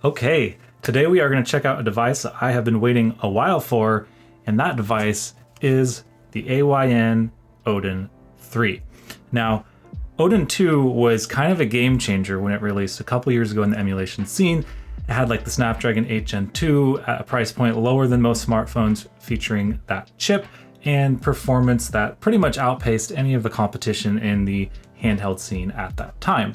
Okay, today we are going to check out a device that I have been waiting a while for, and that device is the AYN Odin 3. Now, Odin 2 was kind of a game changer when it released a couple years ago in the emulation scene. It had like the Snapdragon 8 Gen 2 at a price point lower than most smartphones, featuring that chip and performance that pretty much outpaced any of the competition in the handheld scene at that time.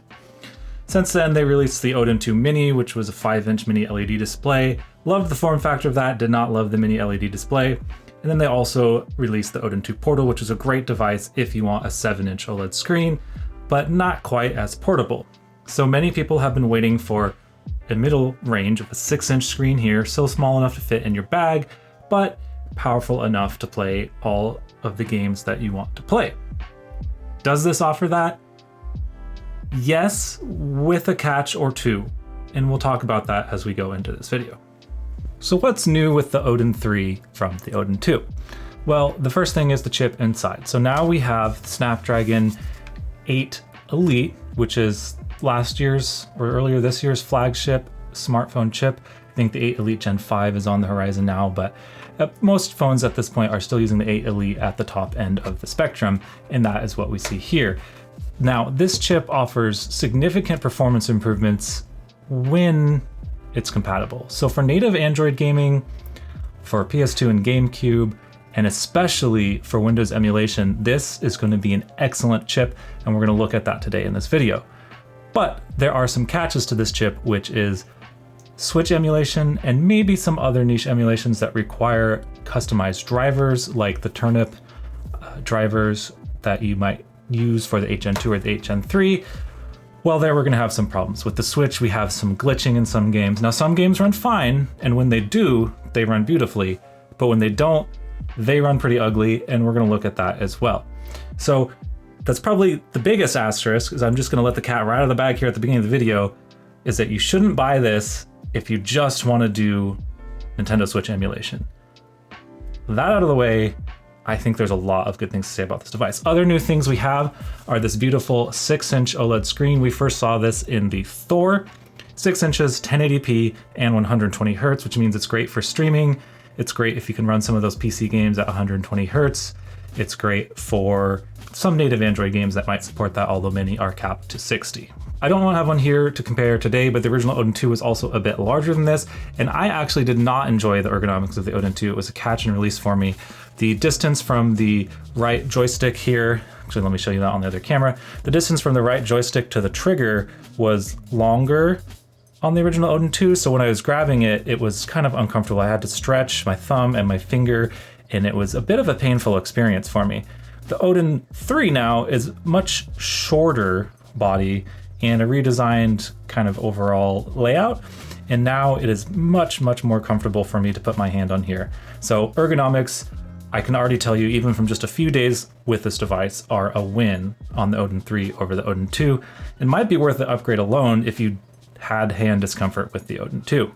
Since then, they released the Odin 2 Mini, which was a 5-inch mini LED display. Loved the form factor of that, did not love the mini LED display. And then they also released the Odin 2 Portal, which is a great device if you want a 7-inch OLED screen, but not quite as portable. So many people have been waiting for a middle range of a 6-inch screen here, so small enough to fit in your bag, but powerful enough to play all of the games that you want to play. Does this offer that? Yes, with a catch or two, and we'll talk about that as we go into this video. So what's new with the Odin 3 from the Odin 2? Well, the first thing is the chip inside. So now we have Snapdragon 8 Elite, which is last year's or earlier this year's flagship smartphone chip. I think the 8 Elite Gen 5 is on the horizon now, but most phones at this point are still using the 8 Elite at the top end of the spectrum, and that is what we see here. Now, this chip offers significant performance improvements when it's compatible. So for native Android gaming, for PS2 and GameCube, and especially for Windows emulation, this is going to be an excellent chip, and we're going to look at that today in this video. But there are some catches to this chip, which is Switch emulation and maybe some other niche emulations that require customized drivers, like the turnip drivers that you might use for the 8 Gen 2 or the 8 Gen 3. Well, there we're going to have some problems. With the Switch, we have some glitching in some games. Now, some games run fine, and when they do, they run beautifully. But when they don't, they run pretty ugly, and we're going to look at that as well. So that's probably the biggest asterisk, is I'm just going to let the cat right out of the bag here at the beginning of the video, is that you shouldn't buy this if you just want to do Nintendo Switch emulation. That out of the way, I think there's a lot of good things to say about this device. Other new things we have are this beautiful 6-inch OLED screen. We first saw this in the Thor, 6 inches, 1080p, and 120 hertz, which means it's great for streaming. It's great if you can run some of those PC games at 120 hertz. It's great for some native Android games that might support that, although many are capped to 60. I don't want to have one here to compare today, but the original Odin 2 was also a bit larger than this, and I actually did not enjoy the ergonomics of the Odin 2. It was a catch and release for me. The distance from the right joystick here, actually let me show you that on the other camera, the distance from the right joystick to the trigger was longer on the original Odin 2, so when I was grabbing it, it was kind of uncomfortable. I had to stretch my thumb and my finger, and it was a bit of a painful experience for me. The Odin 3 now is much shorter body and a redesigned kind of overall layout. And now it is much, much more comfortable for me to put my hand on here. So ergonomics, I can already tell you, even from just a few days with this device, are a win on the Odin 3 over the Odin 2. It might be worth the upgrade alone if you had hand discomfort with the Odin 2.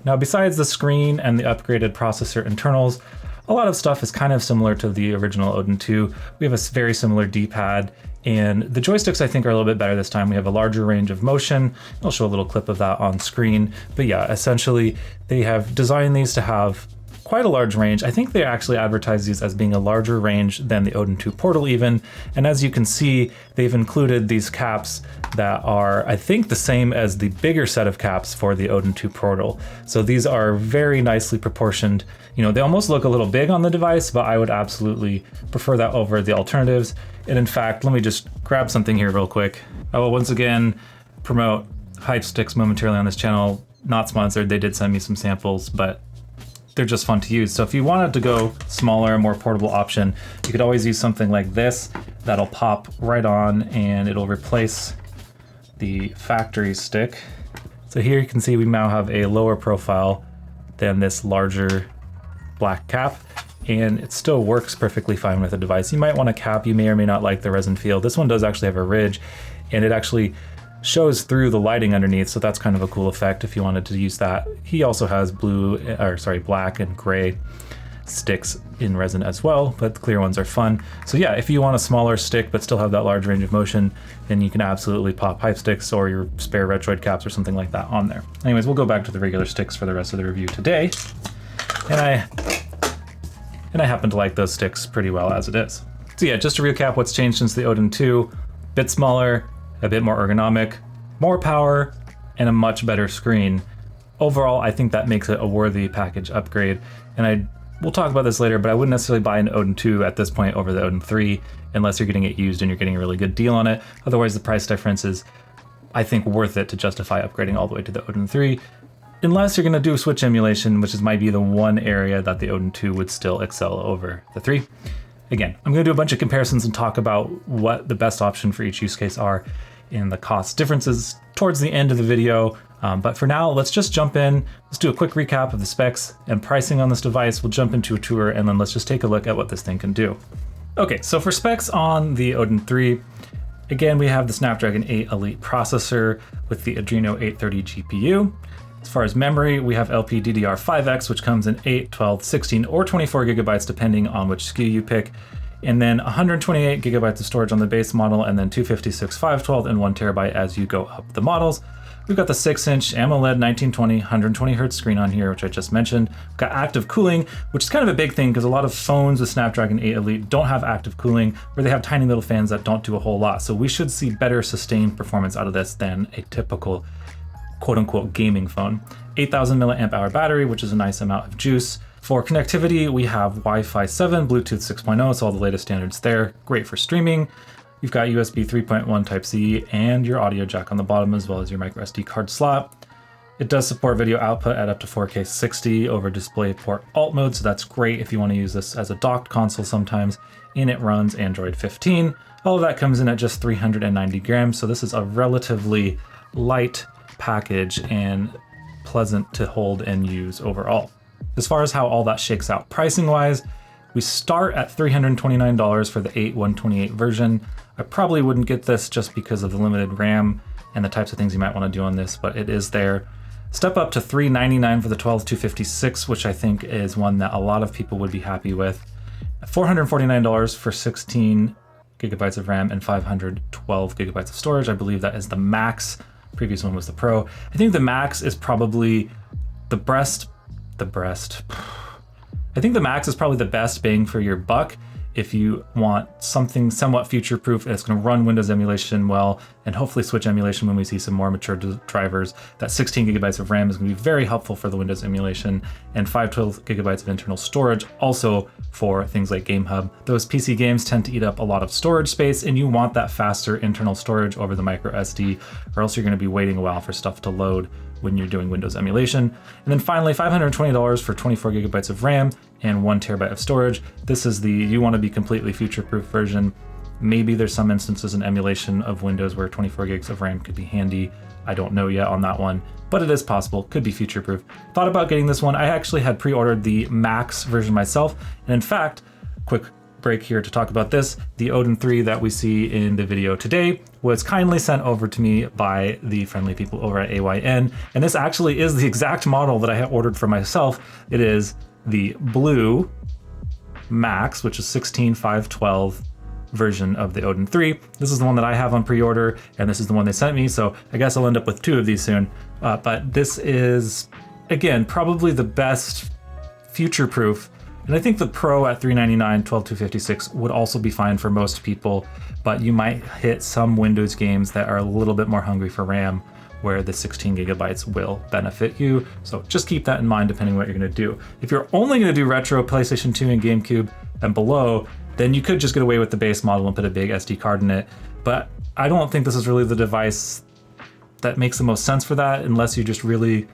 Now, besides the screen and the upgraded processor internals, a lot of stuff is kind of similar to the original Odin 2. We have a very similar D-pad, and the joysticks I think are a little bit better this time. We have a larger range of motion. I'll show a little clip of that on screen. But yeah, essentially they have designed these to have quite a large range. I think they actually advertise these as being a larger range than the Odin 2 Portal even. And as you can see, they've included these caps that are, I think, the same as the bigger set of caps for the Odin 2 Portal. So these are very nicely proportioned. You know, they almost look a little big on the device, but I would absolutely prefer that over the alternatives. And in fact, let me just grab something here real quick. I will once again promote Hype Sticks momentarily on this channel. Not sponsored, they did send me some samples, but they're just fun to use. So if you wanted to go smaller, more portable option, you could always use something like this that'll pop right on and it'll replace the factory stick. So here you can see we now have a lower profile than this larger black cap, and it still works perfectly fine with the device. You might want a cap, you may or may not like the resin feel. This one does actually have a ridge, and it actually shows through the lighting underneath, so that's kind of a cool effect if you wanted to use that. He also has black and gray. sticks in resin as well, but the clear ones are fun. So yeah, if you want a smaller stick but still have that large range of motion, then you can absolutely pop hype sticks or your spare Retroid caps or something like that on there. Anyways, we'll go back to the regular sticks for the rest of the review today. And I happen to like those sticks pretty well as it is. So yeah, just to recap what's changed since the Odin 2, a bit smaller, a bit more ergonomic, more power, and a much better screen. Overall, I think that makes it a worthy package upgrade, and we'll talk about this later, but I wouldn't necessarily buy an Odin 2 at this point over the Odin 3 unless you're getting it used and you're getting a really good deal on it. Otherwise, the price difference is, I think, worth it to justify upgrading all the way to the Odin 3, unless you're going to do Switch emulation, which might be the one area that the Odin 2 would still excel over the 3. Again, I'm going to do a bunch of comparisons and talk about what the best option for each use case are and the cost differences towards the end of the video. But for now, let's just jump in. Let's do a quick recap of the specs and pricing on this device. We'll jump into a tour, and then let's just take a look at what this thing can do. Okay, so for specs on the Odin 3, again, we have the Snapdragon 8 Elite processor with the Adreno 830 GPU. As far as memory, we have LPDDR5X, which comes in 8, 12, 16, or 24 gigabytes, depending on which SKU you pick. And then 128 gigabytes of storage on the base model, and then 256, 512, and 1 terabyte as you go up the models. We've got the 6-inch AMOLED 1920, 120 hertz screen on here, which I just mentioned. We've got active cooling, which is kind of a big thing because a lot of phones with Snapdragon 8 Elite don't have active cooling, where they have tiny little fans that don't do a whole lot. So we should see better sustained performance out of this than a typical quote-unquote gaming phone. 8,000 milliamp hour battery, which is a nice amount of juice. For connectivity, we have Wi-Fi 7, Bluetooth 6.0, so all the latest standards there. Great for streaming. You've got USB 3.1 Type-C and your audio jack on the bottom, as well as your micro SD card slot. It does support video output at up to 4K 60 over DisplayPort alt mode, so that's great if you want to use this as a docked console sometimes, and it runs Android 15. All of that comes in at just 390 grams, so this is a relatively light package and pleasant to hold and use overall. As far as how all that shakes out pricing-wise, we start at $329 for the 8128 version. I probably wouldn't get this just because of the limited RAM and the types of things you might want to do on this, but it is there. Step up to $399 for the 12256, which I think is one that a lot of people would be happy with. $449 for 16 gigabytes of RAM and 512 gigabytes of storage. I believe that is the max. Previous one was the Pro. I think the max is probably I think the max is probably the best bang for your buck if you want something somewhat future-proof and it's going to run Windows emulation well, and hopefully Switch emulation when we see some more mature drivers. That 16 gigabytes of RAM is going to be very helpful for the Windows emulation, and 512 gigabytes of internal storage also for things like GameHub. Those PC games tend to eat up a lot of storage space, and you want that faster internal storage over the micro SD, or else you're going to be waiting a while for stuff to load when you're doing Windows emulation. And then finally, $520 for 24 gigabytes of RAM and 1 terabyte of storage. This is the you want to be completely future-proof version. Maybe there's some instances in emulation of Windows where 24 gigs of RAM could be handy. I don't know yet on that one, but it is possible, could be future-proof. Thought about getting this one. I actually had pre-ordered the Max version myself, and in fact, quick break here to talk about this. The Odin 3 that we see in the video today was kindly sent over to me by the friendly people over at AYN, and this actually is the exact model that I had ordered for myself. It is the blue Max, which is 16.512 version of the Odin 3. This is the one that I have on pre-order, and this is the one they sent me, so I guess I'll end up with 2 of these soon. But this is, again, probably the best future-proof. And I think the Pro at $399, 12256 would also be fine for most people, but you might hit some Windows games that are a little bit more hungry for RAM, where the 16 gigabytes will benefit you. So just keep that in mind depending on what you're gonna do. If you're only gonna do retro PlayStation 2 and GameCube and below, then you could just get away with the base model and put a big SD card in it. But I don't think this is really the device that makes the most sense for that, unless you just really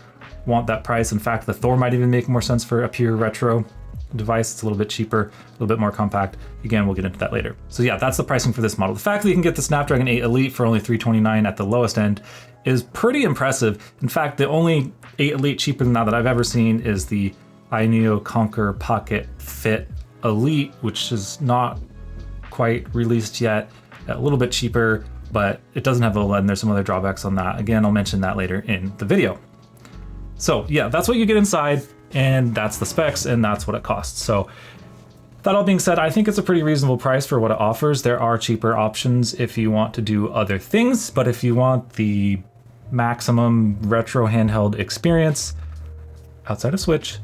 want that price. In fact, the Thor might even make more sense for a pure retro device. It's a little bit cheaper, a little bit more compact. Again, we'll get into that later. So yeah, that's the pricing for this model. The fact that you can get the Snapdragon 8 Elite for only $329 at the lowest end is pretty impressive. In fact, the only 8 Elite cheaper than that I've ever seen is the AYN Conquer Pocket Fit Elite, which is not quite released yet. A little bit cheaper, but it doesn't have OLED, and there's some other drawbacks on that. Again, I'll mention that later in the video. So yeah, that's what you get inside. and that's the specs and that's what it costs. So that all being said, I think it's a pretty reasonable price for what it offers. There are cheaper options if you want to do other things, but if you want the maximum retro handheld experience outside of Switch,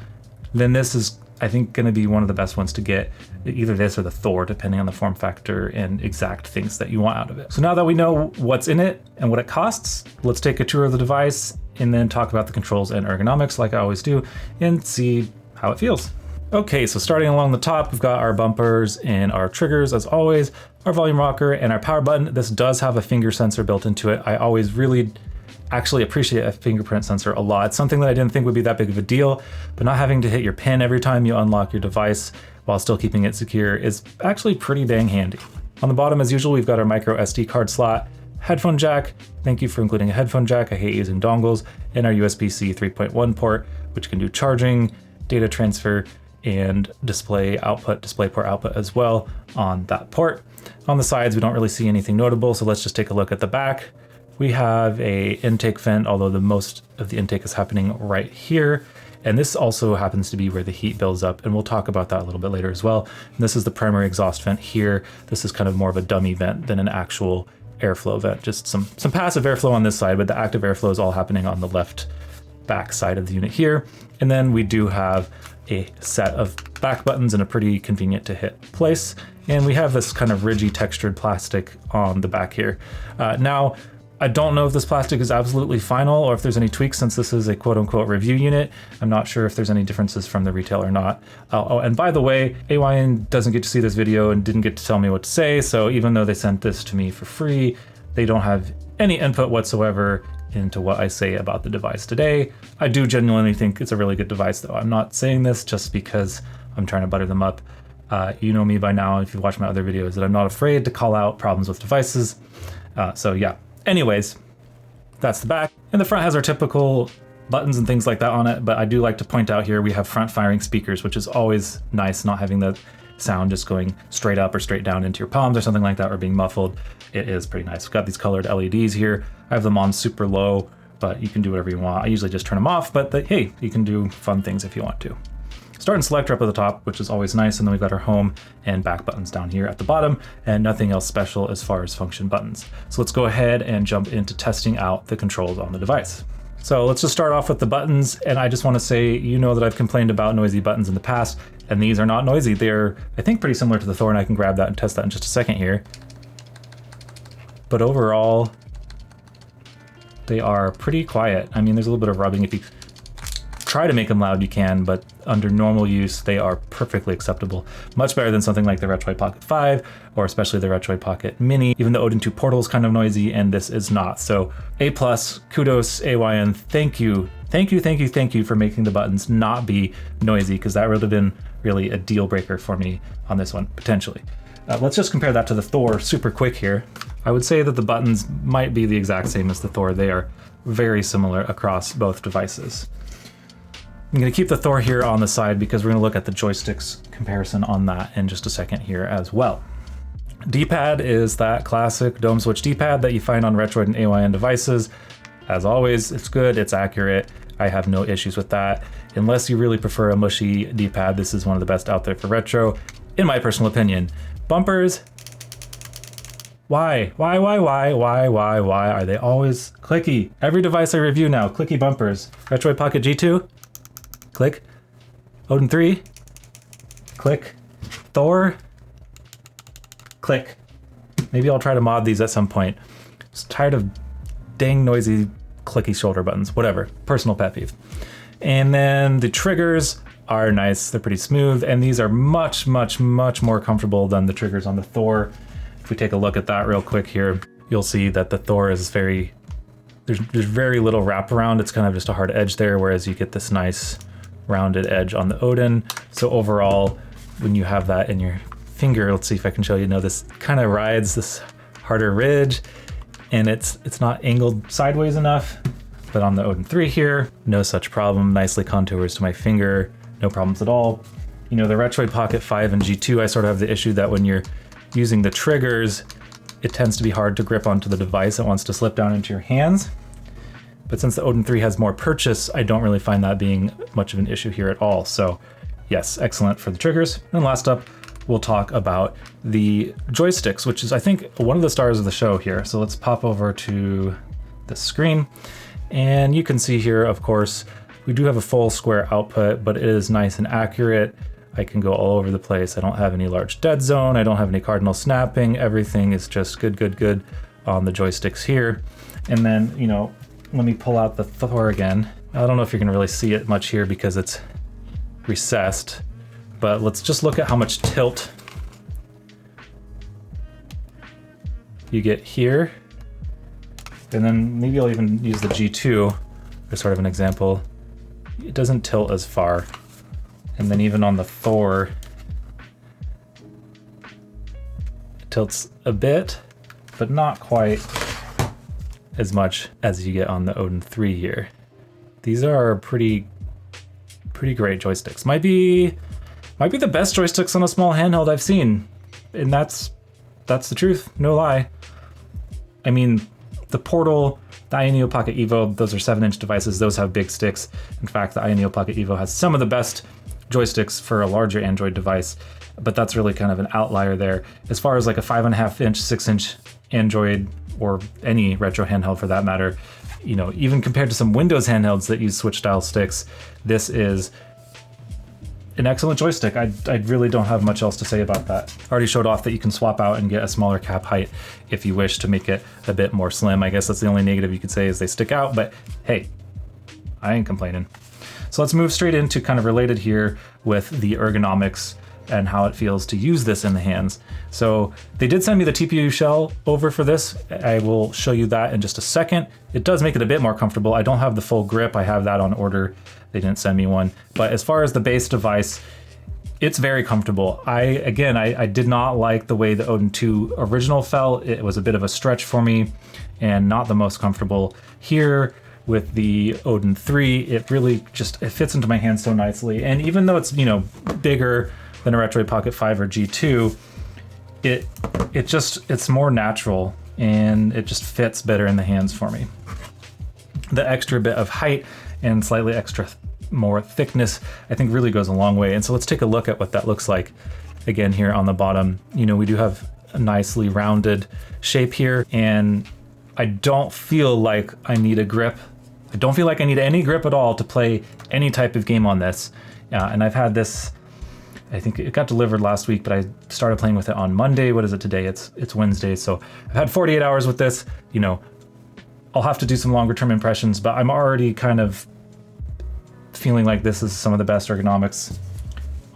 then this is, I think, going to be one of the best ones to get. Either this or the Thor, depending on the form factor and exact things that you want out of it. So now that we know what's in it and what it costs, let's take a tour of the device and then talk about the controls and ergonomics like I always do and see how it feels. Okay, so starting along the top, we've got our bumpers and our triggers as always, our volume rocker and our power button. This does have a finger sensor built into it. I always really actually appreciate a fingerprint sensor a lot. It's something that I didn't think would be that big of a deal, but not having to hit your pin every time you unlock your device while still keeping it secure is actually pretty dang handy. On the bottom, as usual, we've got our micro SD card slot, headphone jack. Thank you for including a headphone jack. I hate using dongles. And our USB-C 3.1 port, which can do charging, data transfer, and DisplayPort output as well on that port. On the sides, we don't really see anything notable, so let's just take a look at the back. We have a intake vent, although the most of the intake is happening right here. And this also happens to be where the heat builds up, and we'll talk about that a little bit later as well. And this is the primary exhaust vent here. This is kind of more of a dummy vent than an actual airflow vent, just some passive airflow on this side, but the active airflow is all happening on the left back side of the unit here. And then we do have a set of back buttons in a pretty convenient to hit place. And we have this kind of ridgy textured plastic on the back here. Now, I don't know if this plastic is absolutely final or if there's any tweaks since this is a quote unquote review unit. I'm not sure if there's any differences from the retail or not. Oh, and by the way, AYN doesn't get to see this video and didn't get to tell me what to say. So even though they sent this to me for free, they don't have any input whatsoever into what I say about the device today. I do genuinely think it's a really good device though. I'm not saying this just because I'm trying to butter them up. You know me by now, if you've watched my other videos, that I'm not afraid to call out problems with devices. So yeah. Anyways, that's the back. And the front has our typical buttons and things like that on it, but I do like to point out here we have front firing speakers, which is always nice, not having the sound just going straight up or straight down into your palms or something like that, or being muffled. It is pretty nice. We've got these colored LEDs here. I have them on super low, but you can do whatever you want. I usually just turn them off, but hey, you can do fun things if you want to. Start and select are up at the top, which is always nice. And then we've got our home and back buttons down here at the bottom, and nothing else special as far as function buttons. So let's go ahead and jump into testing out the controls on the device. So let's just start off with the buttons. And I just want to say, you know that I've complained about noisy buttons in the past, and these are not noisy. They're, I think, pretty similar to the Thor, and I can grab that and test that in just a second here. But overall, they are pretty quiet. I mean, there's a little bit of rubbing. If you try to make them loud, you can, but under normal use, they are perfectly acceptable. Much better than something like the Retroid Pocket 5, or especially the Retroid Pocket Mini. Even the Odin 2 Portal is kind of noisy, and this is not. So A+, kudos, AYN, thank you. Thank you for making the buttons not be noisy, because that would have been really a deal breaker for me on this one, potentially. Let's just compare that to the Thor super quick here. I would say that the buttons might be the exact same as the Thor. They are very similar across both devices. I'm going to keep the Thor here on the side because we're going to look at the joysticks comparison on that in just a second here as well. D-pad is that classic dome switch D-pad that you find on Retroid and AYN devices. As always, it's good, it's accurate. I have no issues with that. Unless you really prefer a mushy D-pad, this is one of the best out there for retro, in my personal opinion. Bumpers, why are they always clicky? Every device I review now, clicky bumpers. Retroid Pocket G2, click. Odin 3, click. Thor, click. Maybe I'll try to mod these at some point. Just tired of dang noisy clicky shoulder buttons, whatever, personal pet peeve. And then the triggers are nice, they're pretty smooth, and these are much more comfortable than the triggers on the Thor. If we take a look at that real quick here, you'll see that the Thor is there's very little wraparound. It's kind of just a hard edge there, whereas you get this nice rounded edge on the Odin. So overall, when you have that in your finger, let's see if I can show you, this kind of rides this harder ridge, and it's not angled sideways enough. But on the Odin 3 here, no such problem. Nicely contours to my finger, no problems at all. The Retroid Pocket 5 and G2, I sort of have the issue that when you're using the triggers, it tends to be hard to grip onto the device. It wants to slip down into your hands. But since the Odin 3 has more purchase, I don't really find that being much of an issue here at all. So yes, excellent for the triggers. And last up, we'll talk about the joysticks, which is, I think, one of the stars of the show here. So let's pop over to the screen. And you can see here, of course, we do have a full square output, but it is nice and accurate. I can go all over the place. I don't have any large dead zone. I don't have any cardinal snapping. Everything is just good on the joysticks here. And then, you know, let me pull out the Thor again. I don't know if you're gonna really see it much here because it's recessed, but let's just look at how much tilt you get here. And then maybe I'll even use the G2 for sort of an example. It doesn't tilt as far. And then even on the Thor, it tilts a bit, but not quite as much as you get on the Odin 3 here. These are pretty great joysticks. Might be the best joysticks on a small handheld I've seen. And that's the truth, no lie. I mean, the Portal, the AYN Pocket Evo, those are 7-inch devices. Those have big sticks. In fact, the AYN Pocket Evo has some of the best joysticks for a larger Android device, but that's really kind of an outlier there. As far as like a 5.5-inch, 6-inch Android, or any retro handheld for that matter, you know, even compared to some Windows handhelds that use Switch style sticks, this is an excellent joystick. I really don't have much else to say about that. I already showed off that you can swap out and get a smaller cap height if you wish to make it a bit more slim. I guess that's the only negative you could say is they stick out, but hey, I ain't complaining. So let's move straight into kind of related here with the ergonomics and how it feels to use this in the hands. So they did send me the TPU shell over for this. I will show you that in just a second. It does make it a bit more comfortable. I don't have the full grip. I have that on order. They didn't send me one. But as far as the base device, it's very comfortable. I did not like the way the Odin 2 original felt. It was a bit of a stretch for me and not the most comfortable. Here with the Odin 3, it really just, it fits into my hand so nicely. And even though it's, you know, bigger than a Retroid Pocket 5 or G2, it's more natural and it just fits better in the hands for me. The extra bit of height and slightly extra more thickness, I think really goes a long way. And so let's take a look at what that looks like. Again, here on the bottom, you know, we do have a nicely rounded shape here, and I don't feel like I need a grip. I don't feel like I need any grip at all to play any type of game on this. And I've had this, I think it got delivered last week, but I started playing with it on Monday. What is it today? It's Wednesday. So I've had 48 hours with this. You know, I'll have to do some longer term impressions, but I'm already kind of feeling like this is some of the best ergonomics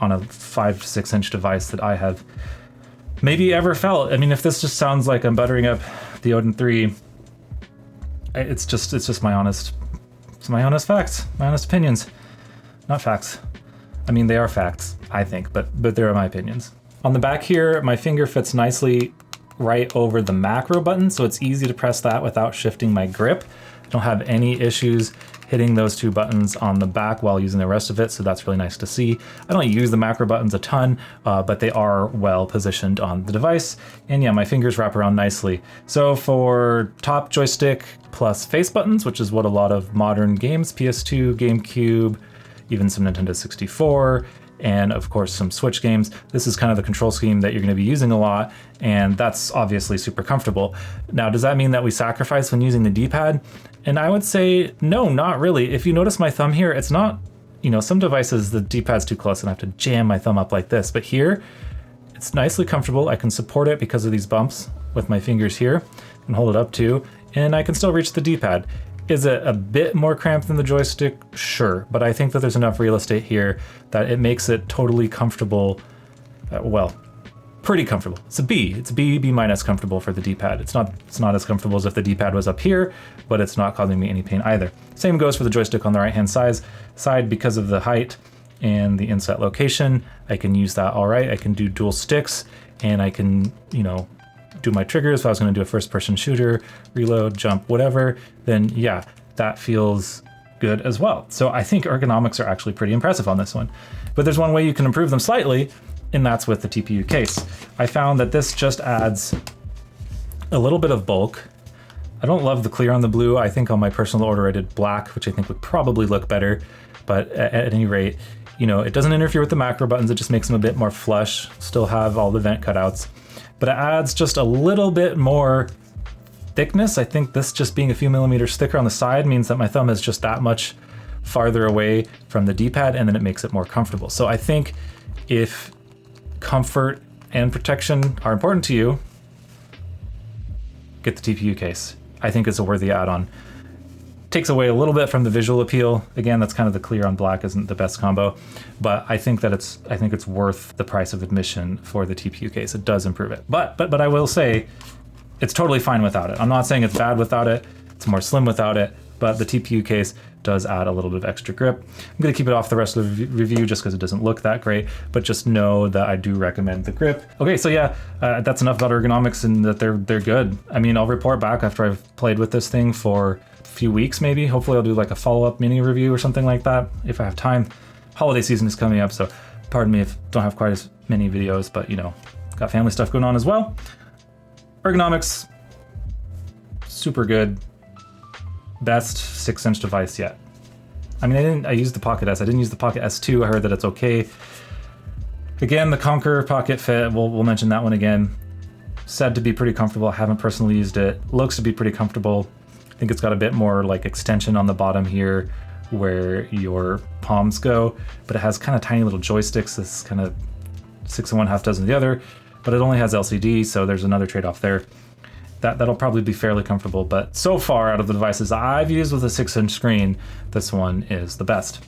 on a 5 to 6 inch device that I have maybe ever felt. I mean, if this just sounds like I'm buttering up the Odin 3, it's just my honest facts, my honest opinions, not facts. I mean, they are facts, I think, but they are my opinions. On the back here, my finger fits nicely right over the macro button, so it's easy to press that without shifting my grip. I don't have any issues hitting those two buttons on the back while using the rest of it, so that's really nice to see. I don't use the macro buttons a ton, but they are well positioned on the device. And yeah, my fingers wrap around nicely. So for top joystick plus face buttons, which is what a lot of modern games, PS2, GameCube, even some Nintendo 64, and of course some Switch games, this is kind of the control scheme that you're going to be using a lot, and that's obviously super comfortable. Now, does that mean that we sacrifice when using the D-pad? And I would say no, not really. If you notice my thumb here, it's not, you know, some devices the D-pad's too close and I have to jam my thumb up like this, but here it's nicely comfortable. I can support it because of these bumps with my fingers here and hold it up too, and I can still reach the D-pad. Is it a bit more cramped than the joystick? Sure, but I think that there's enough real estate here that it makes it totally comfortable. Well, pretty comfortable. It's a B. It's B minus comfortable for the D-pad. It's not as comfortable as if the D-pad was up here, but it's not causing me any pain either. Same goes for the joystick on the right-hand side because of the height and the inset location. I can use that all right. I can do dual sticks, and I can, you know, do my triggers. If I was going to do a first-person shooter, reload, jump, whatever, then yeah, that feels good as well. So I think ergonomics are actually pretty impressive on this one. But there's one way you can improve them slightly, and that's with the TPU case. I found that this just adds a little bit of bulk, I don't love the clear on the blue. I think on my personal order I did black, which I think would probably look better. But at any rate, you know, it doesn't interfere with the macro buttons. It just makes them a bit more flush. Still have all the vent cutouts, but it adds just a little bit more thickness. I think this just being a few millimeters thicker on the side means that my thumb is just that much farther away from the D-pad, and then it makes it more comfortable. So I think if comfort and protection are important to you, get the TPU case. I think it's a worthy add-on. Takes away a little bit from the visual appeal. Again, that's kind of the clear on black isn't the best combo, but I think that it's worth the price of admission for the TPU case. It does improve it. But I will say it's totally fine without it. I'm not saying it's bad without it. It's more slim without it, but the TPU case does add a little bit of extra grip. I'm going to keep it off the rest of the review just because it doesn't look that great, but just know that I do recommend the grip. Okay, so yeah, that's enough about ergonomics and that they're good. I mean, I'll report back after I've played with this thing for a few weeks maybe. Hopefully I'll do like a follow-up mini review or something like that if I have time. Holiday season is coming up, so pardon me if I don't have quite as many videos, but you know, got family stuff going on as well. Ergonomics, super good. Best 6-inch device yet. I mean, I used the Pocket S. I didn't use the Pocket S2. I heard that it's okay. Again, the Conquer Pocket Fit, we'll mention that one again. Said to be pretty comfortable. I haven't personally used it. Looks to be pretty comfortable. I think it's got a bit more like extension on the bottom here where your palms go, but it has kind of tiny little joysticks. This is kind of 6 and 1/2 dozen the other, but it only has LCD, so there's another trade-off there. That'll probably be fairly comfortable, but so far out of the devices I've used with a 6-inch screen, this one is the best.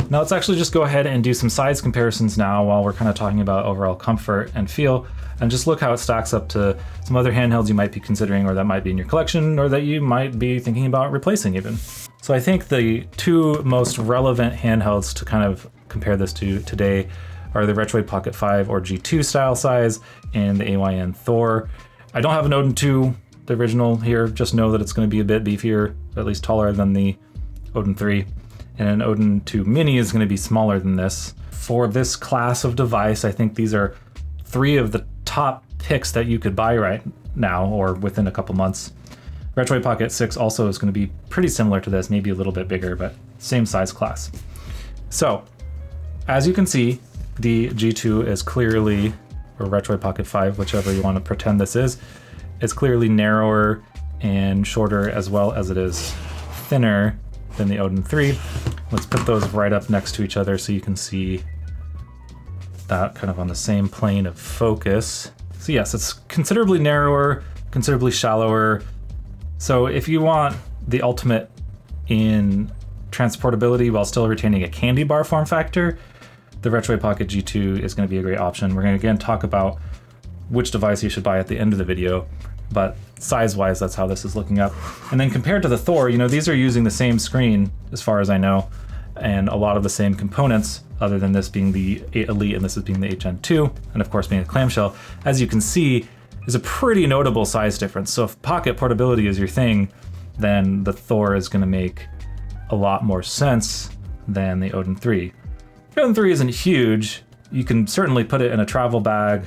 Now let's actually just go ahead and do some size comparisons now while we're kind of talking about overall comfort and feel, and just look how it stacks up to some other handhelds you might be considering or that might be in your collection or that you might be thinking about replacing even. So I think the two most relevant handhelds to kind of compare this to today are the Retroid Pocket 5 or G2 style size and the AYN Thor. I don't have an Odin 2, the original here, just know that it's going to be a bit beefier, at least taller than the Odin 3. And an Odin 2 Mini is going to be smaller than this. For this class of device, I think these are 3 of the top picks that you could buy right now or within a couple months. Retroid Pocket 6 also is going to be pretty similar to this, maybe a little bit bigger, but same size class. So, as you can see, the G2 is clearly, or Retroid Pocket 5, whichever you want to pretend this is, it's clearly narrower and shorter as well as it is thinner than the Odin 3. Let's put those right up next to each other so you can see that kind of on the same plane of focus. So yes, it's considerably narrower, considerably shallower. So if you want the ultimate in transportability while still retaining a candy bar form factor, the Retroid Pocket G2 is going to be a great option. We're going to again talk about which device you should buy at the end of the video, but size-wise, that's how this is looking up. And then compared to the Thor, you know, these are using the same screen as far as I know, and a lot of the same components, other than this being the 8 Elite and this is being the HN2, and of course being a clamshell. As you can see, there's a pretty notable size difference. So if pocket portability is your thing, then the Thor is going to make a lot more sense than the Odin 3. The Odin 3 isn't huge. You can certainly put it in a travel bag,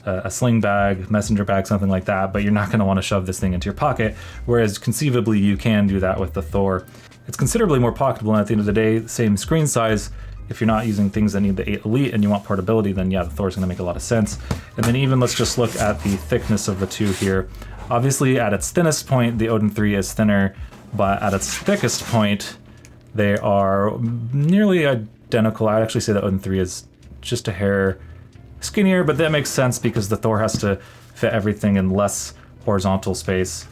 a sling bag, messenger bag, something like that, but you're not going to want to shove this thing into your pocket, whereas conceivably you can do that with the Thor. It's considerably more pocketable, and at the end of the day, same screen size. If you're not using things that need the 8 Elite and you want portability, then yeah, the Thor's going to make a lot of sense. And then even let's just look at the thickness of the two here. Obviously, at its thinnest point, the Odin 3 is thinner, but at its thickest point, they are nearly identical. I'd actually say the Odin 3 is just a hair skinnier, but that makes sense because the Thor has to fit everything in less horizontal space.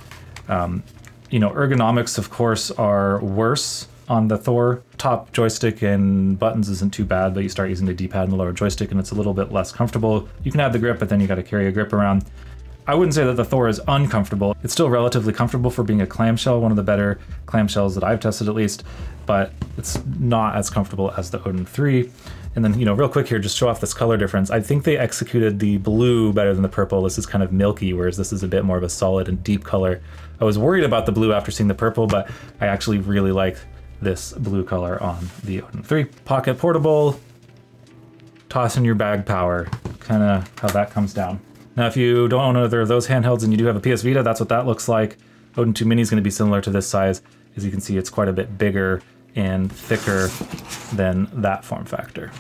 You know, ergonomics, of course, are worse on the Thor. Top joystick and buttons isn't too bad, but you start using the D-pad and the lower joystick and it's a little bit less comfortable. You can have the grip, but then you got to carry a grip around. I wouldn't say that the Thor is uncomfortable. It's still relatively comfortable for being a clamshell, one of the better clamshells that I've tested at least, but it's not as comfortable as the Odin 3. And then, you know, real quick here, just show off this color difference. I think they executed the blue better than the purple. This is kind of milky, whereas this is a bit more of a solid and deep color. I was worried about the blue after seeing the purple, but I actually really like this blue color on the Odin 3. Pocket portable, toss in your bag power, kind of how that comes down. Now, if you don't own either of those handhelds and you do have a PS Vita, that's what that looks like. Odin 2 Mini is going to be similar to this size. As you can see, it's quite a bit bigger and thicker than that form factor.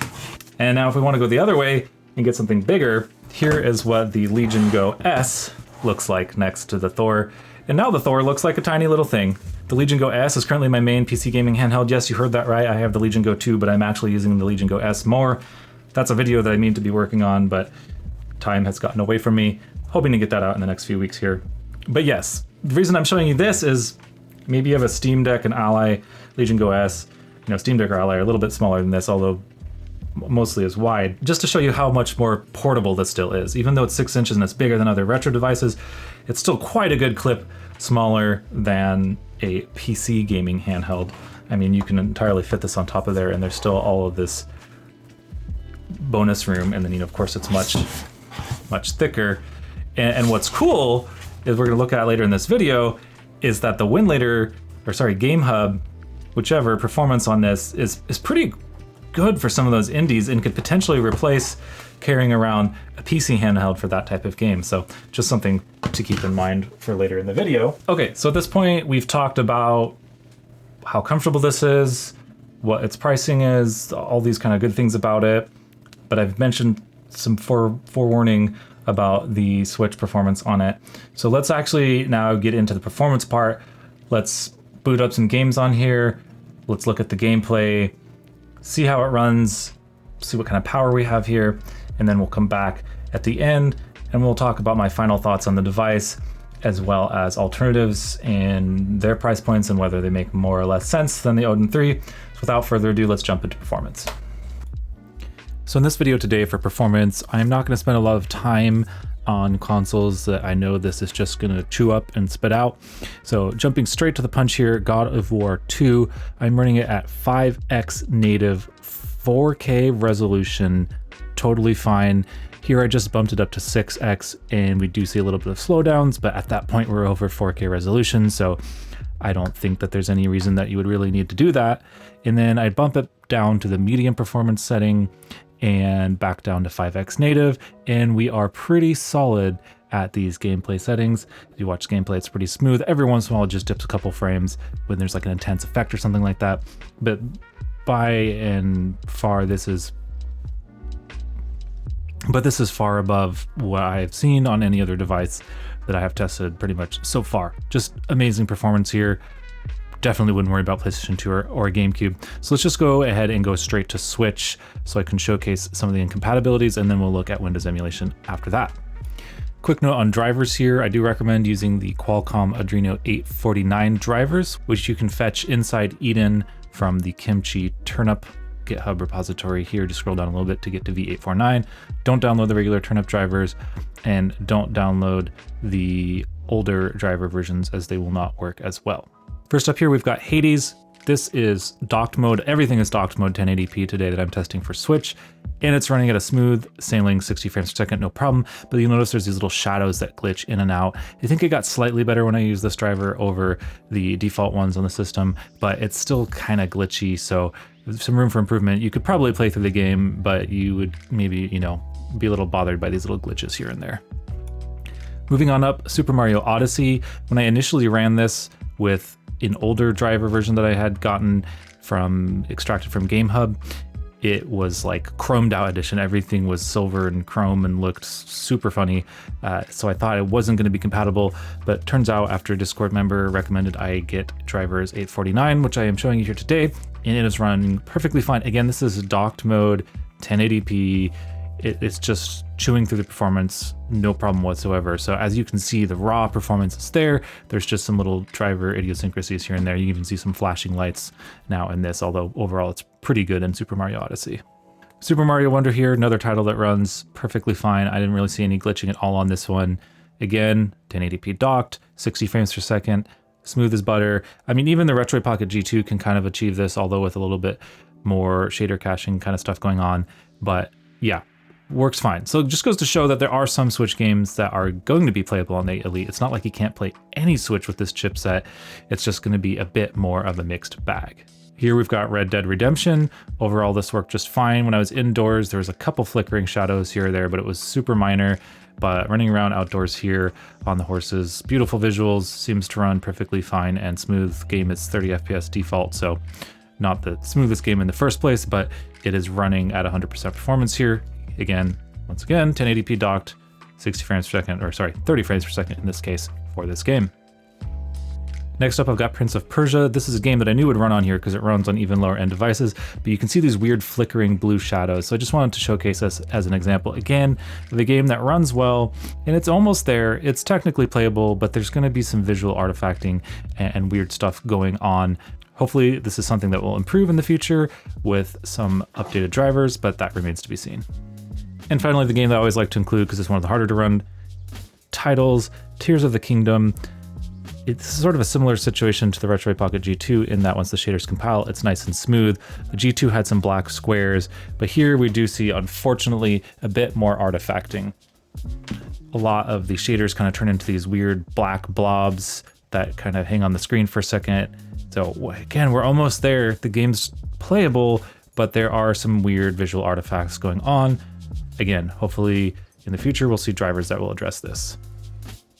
And now if we want to go the other way and get something bigger, here is what the Legion Go S looks like next to the Thor. And now the Thor looks like a tiny little thing. The Legion Go S is currently my main PC gaming handheld. Yes, you heard that right. I have the Legion Go 2, but I'm actually using the Legion Go S more. That's a video that I mean to be working on, but time has gotten away from me. Hoping to get that out in the next few weeks here. But yes, the reason I'm showing you this is maybe you have a Steam Deck and Ally Legion Go S. You know, Steam Deck or Ally are a little bit smaller than this, although mostly is wide, just to show you how much more portable this still is. Even though it's 6 inches and it's bigger than other retro devices, it's still quite a good clip smaller than a PC gaming handheld. I mean, you can entirely fit this on top of there, and there's still all of this bonus room, and then, you know, of course, it's much thicker. And what's cool is we're gonna look at later in this video is that the GameHub, whichever performance on this is pretty good for some of those indies and could potentially replace carrying around a PC handheld for that type of game. So just something to keep in mind for later in the video. Okay, so at this point we've talked about how comfortable this is, what its pricing is, all these kind of good things about it. But I've mentioned some forewarning about the Switch performance on it. So let's actually now get into the performance part. Let's boot up some games on here. Let's look at the gameplay, see how it runs, see what kind of power we have here, and then we'll come back at the end and we'll talk about my final thoughts on the device, as well as alternatives and their price points and whether they make more or less sense than the Odin 3. So without further ado, let's jump into performance. So in this video today for performance, I'm not going to spend a lot of time on consoles that I know this is just going to chew up and spit out. So jumping straight to the punch here, God of War 2, I'm running it at 5x native 4K resolution, totally fine. Here I just bumped it up to 6x and we do see a little bit of slowdowns, but at that point we're over 4K resolution, so I don't think that there's any reason that you would really need to do that. And then I bump it down to the medium performance setting and back down to 5x native, and we are pretty solid at these gameplay settings. If you watch gameplay, it's pretty smooth. Every once in a while it just dips a couple frames when there's like an intense effect or something like that, but by and far this is far above what I've seen on any other device that I have tested pretty much so far. Just amazing performance here. Definitely wouldn't worry about PlayStation 2 or GameCube. So let's just go ahead and go straight to Switch so I can showcase some of the incompatibilities, and then we'll look at Windows emulation after that. Quick note on drivers here, I do recommend using the Qualcomm Adreno 849 drivers, which you can fetch inside Eden from the Kimchi Turnip GitHub repository here. Just scroll down a little bit to get to V849. Don't download the regular Turnip drivers, and don't download the older driver versions as they will not work as well. First up here, we've got Hades. This is docked mode. Everything is docked mode 1080p today that I'm testing for Switch, and it's running at a smooth sailing 60 frames per second, no problem. But you'll notice there's these little shadows that glitch in and out. I think it got slightly better when I used this driver over the default ones on the system, but it's still kind of glitchy, so there's some room for improvement. You could probably play through the game, but you would maybe, you know, be a little bothered by these little glitches here and there. Moving on up, Super Mario Odyssey. When I initially ran this with an older driver version that I had gotten extracted from GameHub, it was like chromed out edition. Everything was silver and chrome and looked super funny. So I thought it wasn't going to be compatible, but turns out after a Discord member recommended I get drivers 849, which I am showing you here today, and it is running perfectly fine. Again, this is docked mode, 1080p. It's just chewing through the performance, no problem whatsoever. So as you can see, the raw performance is there. There's just some little driver idiosyncrasies here and there. You even see some flashing lights now in this, although overall it's pretty good in Super Mario Odyssey. Super Mario Wonder here, another title that runs perfectly fine. I didn't really see any glitching at all on this one. Again, 1080p docked, 60 frames per second, smooth as butter. I mean, even the Retroid Pocket G2 can kind of achieve this, although with a little bit more shader caching kind of stuff going on. But yeah, works fine. So it just goes to show that there are some Switch games that are going to be playable on the Elite. It's not like you can't play any Switch with this chipset. It's just going to be a bit more of a mixed bag. Here we've got Red Dead Redemption. Overall, this worked just fine. When I was indoors, there was a couple flickering shadows here or there, but it was super minor. but running around outdoors here on the horses, beautiful visuals, seems to run perfectly fine and smooth. Game is 30 FPS default, so not the smoothest game in the first place, but it is running at 100% performance here. Again, once again, 1080p docked, 60 frames per second, or sorry, 30 frames per second in this case for this game. Next up, I've got Prince of Persia. This is a game that I knew would run on here because it runs on even lower end devices, but you can see these weird flickering blue shadows. So I just wanted to showcase this as an example. Again, of a game that runs well, and it's almost there. It's technically playable, but there's gonna be some visual artifacting and weird stuff going on. Hopefully this is something that will improve in the future with some updated drivers, but that remains to be seen. And finally, the game that I always like to include because it's one of the harder to run titles, Tears of the Kingdom. It's sort of a similar situation to the Retroid Pocket G2 in that once the shaders compile, it's nice and smooth. The G2 had some black squares, but here we do see, unfortunately, a bit more artifacting. A lot of the shaders kind of turn into these weird black blobs that kind of hang on the screen for a second. So again, we're almost there. The game's playable, but there are some weird visual artifacts going on. Again, hopefully in the future, we'll see drivers that will address this.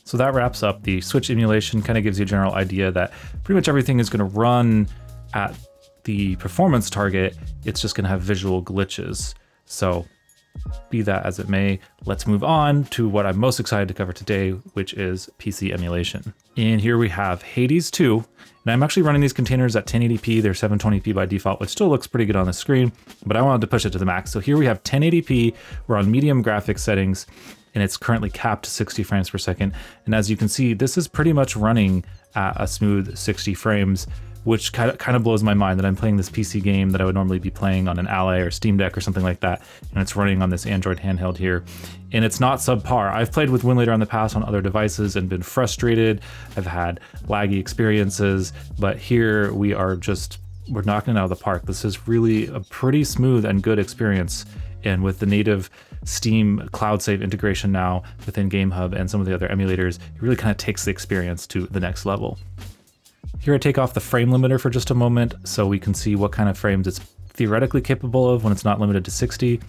So that wraps up the Switch emulation, kind of gives you a general idea that pretty much everything is going to run at the performance target. It's just going to have visual glitches. So be that as it may, let's move on to what I'm most excited to cover today, which is PC emulation. And here we have Hades 2, and I'm actually running these containers at 1080p. They're 720p by default, which still looks pretty good on the screen, but I wanted to push it to the max. So here we have 1080p, we're on medium graphics settings, and it's currently capped to 60 frames per second. And as you can see, this is pretty much running at a smooth 60 frames, which kind of blows my mind that I'm playing this PC game that I would normally be playing on an Ally or Steam Deck or something like that, and it's running on this Android handheld here. And it's not subpar. I've played with Winlator in the past on other devices and been frustrated. I've had laggy experiences, but here we're knocking it out of the park. This is really a pretty smooth and good experience. And with the native Steam cloud save integration now within GameHub and some of the other emulators, it really kind of takes the experience to the next level. Here I take off the frame limiter for just a moment so we can see what kind of frames it's theoretically capable of when it's not limited to 60.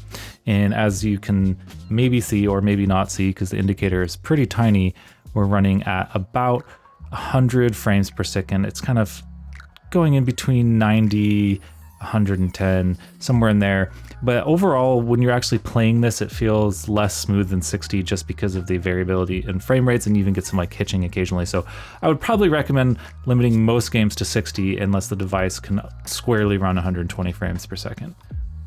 And as you can maybe see or maybe not see, because the indicator is pretty tiny, we're running at about 100 frames per second. It's kind of going in between 90, 110, somewhere in there. But overall, when you're actually playing this, it feels less smooth than 60 just because of the variability in frame rates, and you even get some like hitching occasionally. So I would probably recommend limiting most games to 60 unless the device can squarely run 120 frames per second.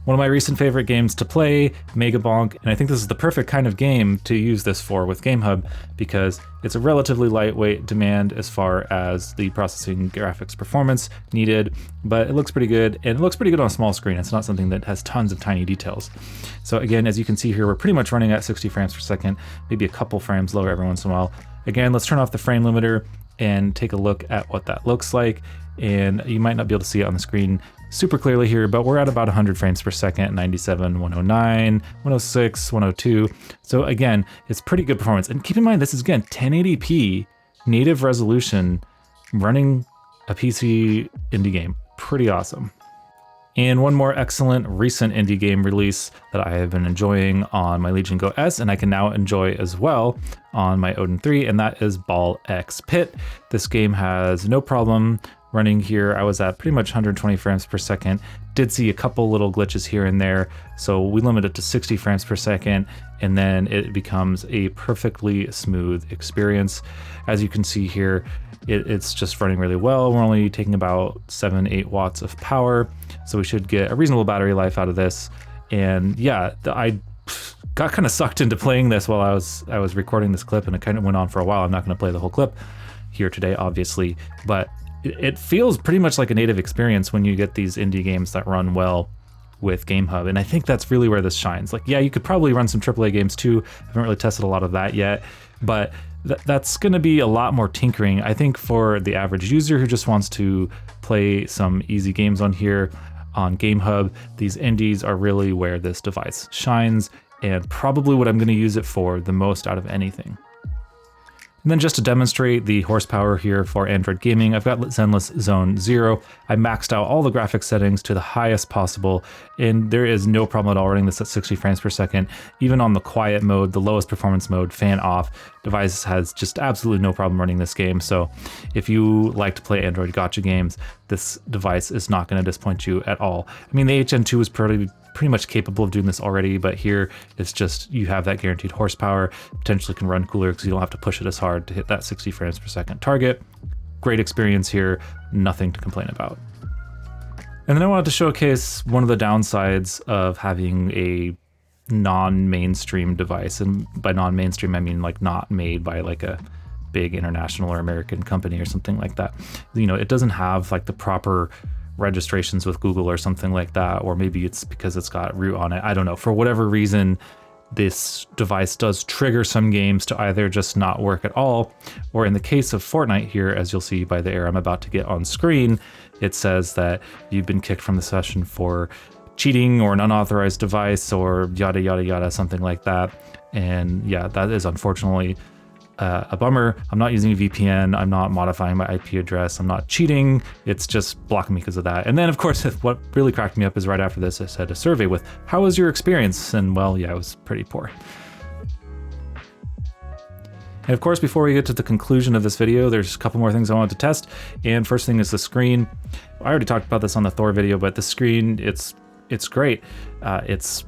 One of my recent favorite games to play, Mega Bonk, and I think this is the perfect kind of game to use this for with GameHub because it's a relatively lightweight demand as far as the processing graphics performance needed, but it looks pretty good, and it looks pretty good on a small screen. It's not something that has tons of tiny details. So again, as you can see here, we're pretty much running at 60 frames per second, maybe a couple frames lower every once in a while. Again, let's turn off the frame limiter and take a look at what that looks like. And you might not be able to see it on the screen super clearly here, but we're at about 100 frames per second, 97, 109, 106, 102. So again, it's pretty good performance. And keep in mind, this is again 1080p native resolution running a PC indie game. Pretty awesome. And one more excellent recent indie game release that I have been enjoying on my Legion Go S, and I can now enjoy as well on my Odin 3, and that is Ball X Pit. This game has no problem running here. I was at pretty much 120 frames per second. Did see a couple little glitches here and there, so we limit it to 60 frames per second, and then it becomes a perfectly smooth experience. As you can see here, it's just running really well. We're only taking about 7-8 watts of power, so we should get a reasonable battery life out of this. And yeah, I got kind of sucked into playing this while I was recording this clip, and it kind of went on for a while. I'm not going to play the whole clip here today, obviously, but it feels pretty much like a native experience when you get these indie games that run well with GameHub, and I think that's really where this shines. Like, yeah, you could probably run some AAA games too. I haven't really tested a lot of that yet, but that's going to be a lot more tinkering. I think for the average user who just wants to play some easy games on here on GameHub, these indies are really where this device shines, and probably what I'm going to use it for the most out of anything. And then just to demonstrate the horsepower here for Android gaming, I've got Zenless Zone 0. I maxed out all the graphics settings to the highest possible, and there is no problem at all running this at 60 frames per second. Even on the quiet mode, the lowest performance mode, fan off, device has just absolutely no problem running this game. So if you like to play Android gacha games, this device is not going to disappoint you at all. I mean, the HN2 is pretty much capable of doing this already, but here it's just you have that guaranteed horsepower, potentially can run cooler because you don't have to push it as hard to hit that 60 frames per second target. Great experience here, nothing to complain about. And then I wanted to showcase one of the downsides of having a non-mainstream device, and by non-mainstream I mean like not made by like a big international or American company or something like that. You know, it doesn't have like the proper registrations with Google or something like that, or maybe it's because it's got root on it. I don't know. For whatever reason, this device does trigger some games to either just not work at all, or in the case of Fortnite here, as you'll see by the error I'm about to get on screen, it says that you've been kicked from the session for cheating or an unauthorized device or yada yada yada, something like that. And yeah, that is unfortunately a bummer. I'm not using a VPN. I'm not modifying my IP address. I'm not cheating. It's just blocking me because of that. And then of course, what really cracked me up is right after this, I said a survey with, how was your experience? And well, yeah, it was pretty poor. And of course, before we get to the conclusion of this video, there's a couple more things I wanted to test. And first thing is the screen. I already talked about this on the Thor video, but the screen, it's great. It's